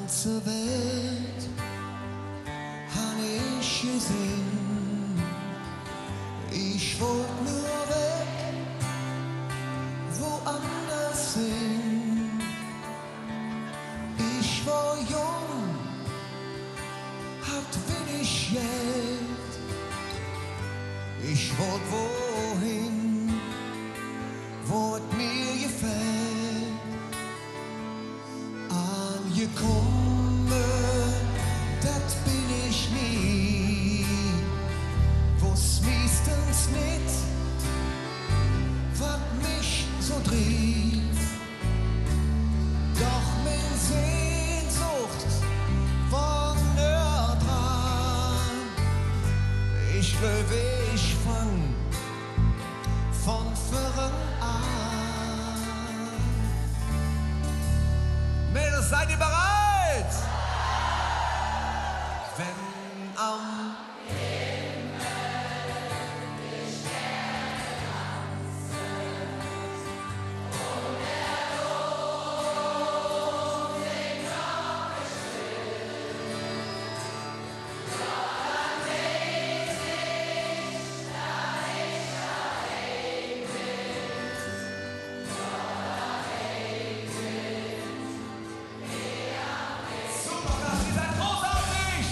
ganze Welt han ich gesehen. Ich wollt nur weg, woanders hin. Ich war jung, hatt wenig Geld. Ich wollt wohin, wo es mir gefällt. Angekommen, das bin ich nie. Wo's meistens nicht, was mich so trieb. Doch mein Sehnsucht war näher dran. Ich glaube, ich fang von vorn an. Mädels, seid ihr bereit? Wenn am Super, ihr seid großartig!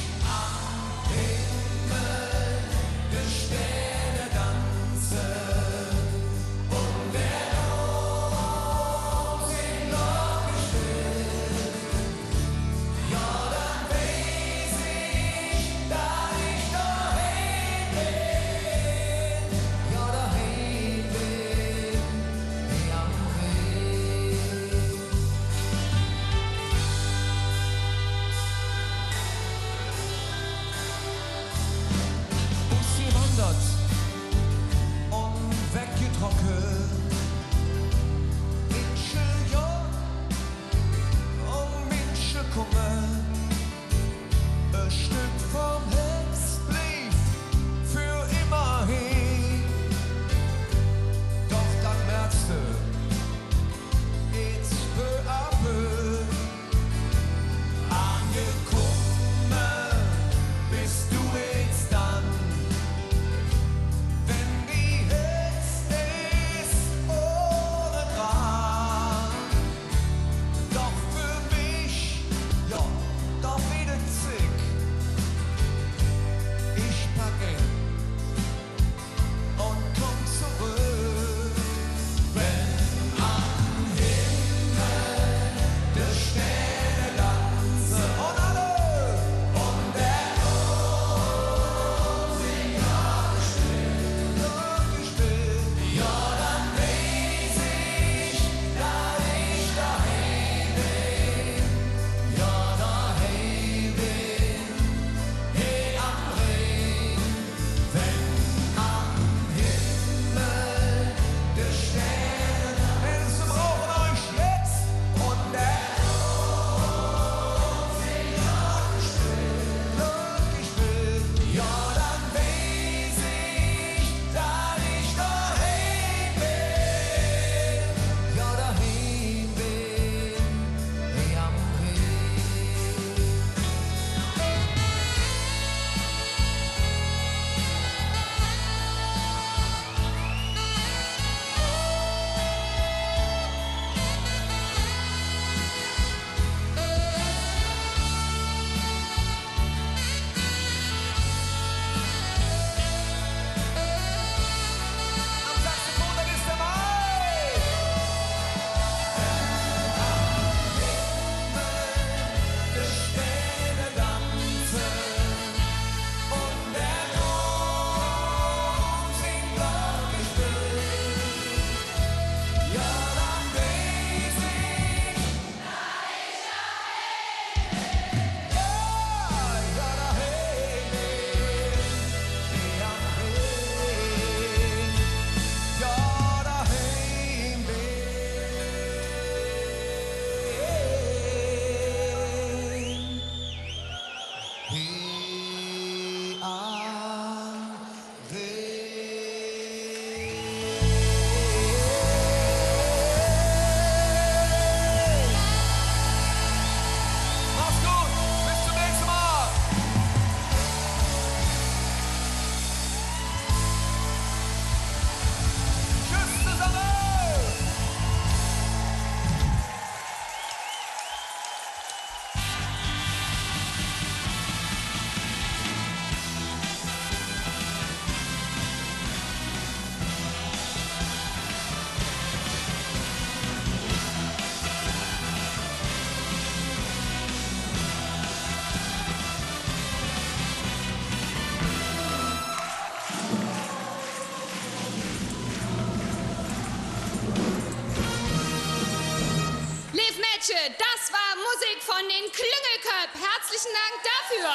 das war Musik von den Klüngelköp. Herzlichen Dank dafür.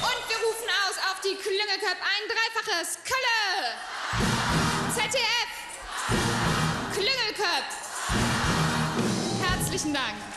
Und wir rufen aus auf die Klüngelköp ein dreifaches Kölle. ZDF. Klüngelköp. Herzlichen Dank.